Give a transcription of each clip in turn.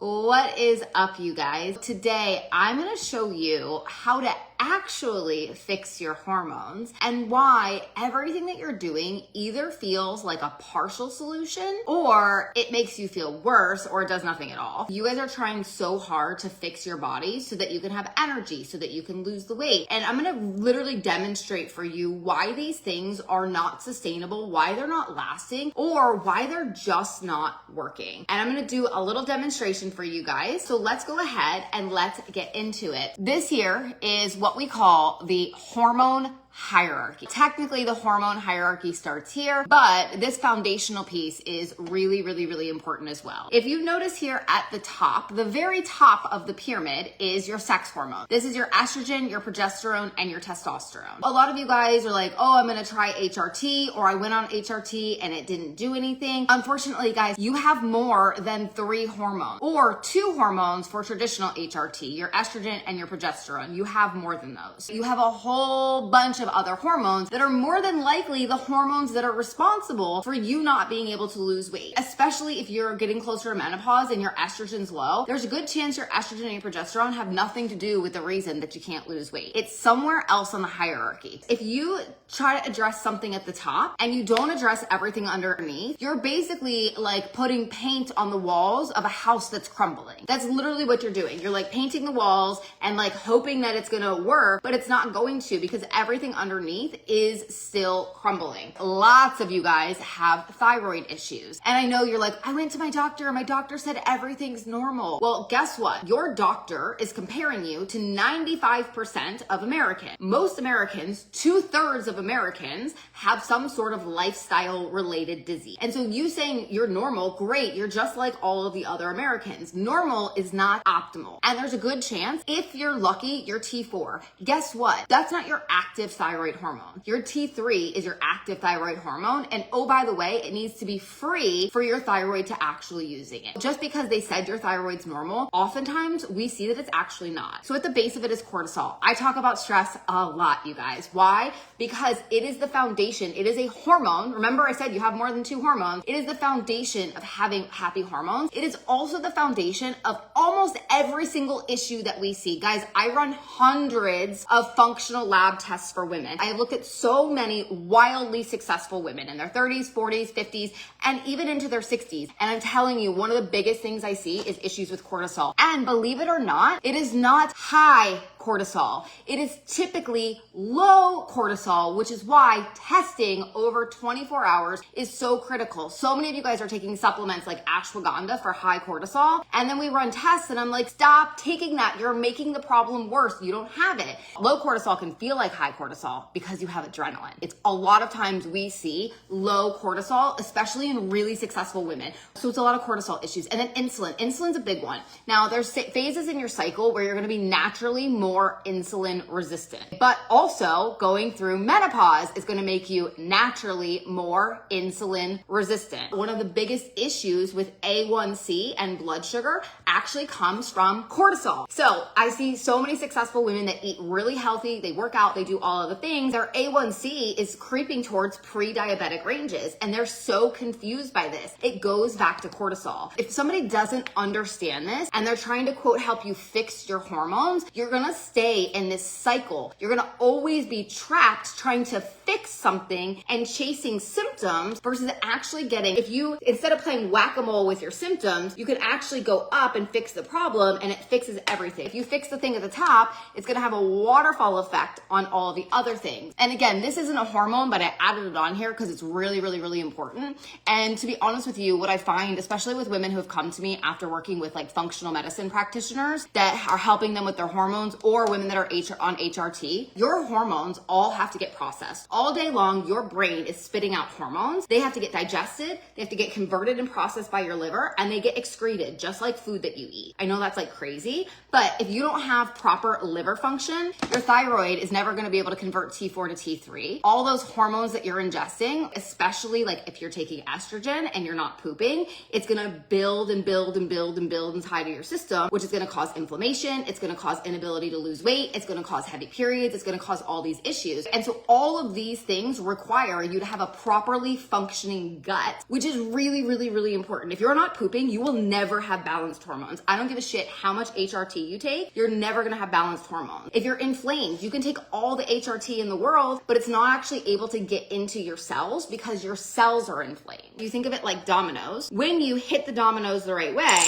What is up, you guys? Today, I'm gonna show you how to actually fix your hormones and why everything that you're doing either feels like a partial solution or it makes you feel worse or it does nothing at all. You guys are trying so hard to fix your body so that you can have energy, so that you can lose the weight. And I'm gonna literally demonstrate for you why these things are not sustainable, why they're not lasting, or why they're just not working. And I'm gonna do a little demonstration for you guys. So let's go ahead and let's get into it. This here is what we call the hormone hierarchy. Technically, the hormone hierarchy starts here, but this foundational piece is really important as well. If you notice here at the top, the very top of the pyramid is your sex hormone. This is your estrogen, your progesterone, and your testosterone. A lot of you guys are like, oh, I'm gonna try HRT, or I went on HRT and it didn't do anything. Unfortunately, guys, you have more than 3 hormones, or 2 hormones for traditional HRT, your estrogen and your progesterone. You have more than those. You have a whole bunch of other hormones that are more than likely the hormones that are responsible for you not being able to lose weight. Especially if you're getting closer to menopause and your estrogen's low, there's a good chance your estrogen and your progesterone have nothing to do with the reason that you can't lose weight. It's somewhere else on the hierarchy. If you try to address something at the top and you don't address everything underneath, you're basically like putting paint on the walls of a house that's crumbling. That's literally what you're doing. You're like painting the walls and like hoping that it's gonna work, but it's not going to, because everything underneath is still crumbling. Lots of you guys have thyroid issues. And I know you're like, I went to my doctor and my doctor said everything's normal. Well, guess what? Your doctor is comparing you to 95% of Americans. Most Americans, 2/3 of Americans, have some sort of lifestyle related disease. And so you saying you're normal, great, you're just like all of the other Americans. Normal is not optimal. And there's a good chance, if you're lucky, you're T4. Guess what? That's not your active thyroid hormone. Your T3 is your active thyroid hormone. And oh, by the way, it needs to be free for your thyroid to actually using it. Just because they said your thyroid's normal, oftentimes we see that it's actually not. So at the base of it is cortisol. I talk about stress a lot, you guys. Why? Because it is the foundation. It is a hormone. Remember I said you have more than 2 hormones. It is the foundation of having happy hormones. It is also the foundation of almost every single issue that we see. Guys, I run hundreds of functional lab tests for women. I have looked at so many wildly successful women in their 30s, 40s, 50s, and even into their 60s. And I'm telling you, one of the biggest things I see is issues with cortisol. And believe it or not, it is not high cortisol. It is typically low cortisol, which is why testing over 24 hours is so critical. So many of you guys are taking supplements like ashwagandha for high cortisol, and then we run tests and I'm like, stop taking that. You're making the problem worse. You don't have it. Low cortisol can feel like high cortisol because you have adrenaline. It's a lot of times we see low cortisol, especially in really successful women. So it's a lot of cortisol issues. And then insulin. Insulin's a big one. Now there's phases in your cycle where you're going to be naturally more insulin resistant, but also going through menopause is going to make you naturally more insulin resistant. One of the biggest issues with A1C and blood sugar actually comes from cortisol. So I see so many successful women that eat really healthy, they work out, they do all of the things. Their A1C is creeping towards pre-diabetic ranges, and they're so confused by this. It goes back to cortisol. If somebody doesn't understand this and they're trying to quote help you fix your hormones, you're gonna stay in this cycle. You're gonna always be trapped trying to fix something and chasing symptoms versus actually getting, if you, instead of playing whack-a-mole with your symptoms, you can actually go up and fix the problem and it fixes everything. If you fix the thing at the top, it's gonna have a waterfall effect on all the other things. And again, this isn't a hormone, but I added it on here because it's really important. And to be honest with you, what I find, especially with women who have come to me after working with like functional medicine practitioners that are helping them with their hormones, or women that are on HRT, your hormones all have to get processed. All day long, your brain is spitting out hormones. They have to get digested, they have to get converted and processed by your liver, and they get excreted just like food that you eat. I know that's like crazy, but if you don't have proper liver function, your thyroid is never going to be able to convert T4 to T3. All those hormones that you're ingesting, especially like if you're taking estrogen and you're not pooping, it's gonna build and build and build and build inside of your system, which is gonna cause inflammation. It's gonna cause inability to lose weight. It's gonna cause heavy periods. It's gonna cause all these issues. And so all of these things require you to have a properly functioning gut, which is really, really, really important. If you're not pooping, you will never have balanced hormones. I don't give a shit how much HRT you take, you're never gonna have balanced hormones. If you're inflamed, you can take all the HRT in the world, but it's not actually able to get into your cells because your cells are inflamed. You think of it like dominoes. When you hit the dominoes the right way,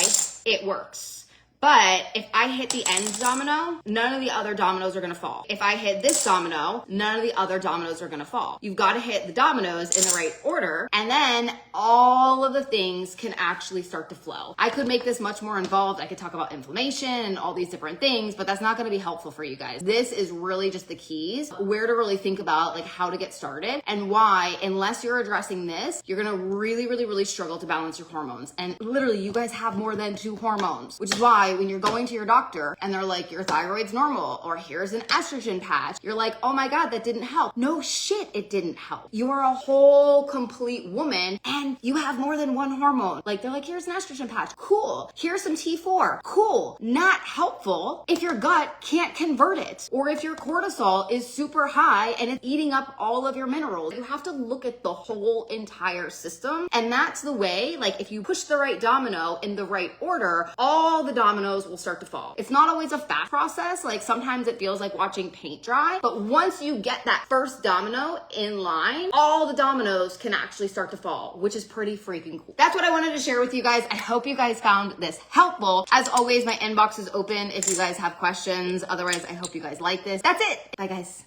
it works. But if I hit the end domino, none of the other dominoes are gonna fall. If I hit this domino, none of the other dominoes are gonna fall. You've gotta hit the dominoes in the right order, and then all of the things can actually start to flow. I could make this much more involved. I could talk about inflammation and all these different things, but that's not gonna be helpful for you guys. This is really just the keys, where to really think about like how to get started and why, unless you're addressing this, you're gonna really, really, really struggle to balance your hormones. And literally, you guys have more than 2 hormones, which is why when you're going to your doctor and they're like, your thyroid's normal, or here's an estrogen patch, you're like, oh my God, that didn't help. No shit, it didn't help. You're a whole complete woman and you have more than 1 hormone. Like they're like, here's an estrogen patch. Cool. Here's some T4. Cool. Not helpful if your gut can't convert it, or if your cortisol is super high and it's eating up all of your minerals. You have to look at the whole entire system. And that's the way, like if you push the right domino in the right order, all the dominoes will start to fall. It's not always a fast process. Like sometimes it feels like watching paint dry, but once you get that first domino in line, all the dominoes can actually start to fall, which is pretty freaking cool. That's what I wanted to share with you guys. I hope you guys found this helpful. As always, my inbox is open if you guys have questions. Otherwise, I hope you guys like this. That's it. Bye guys.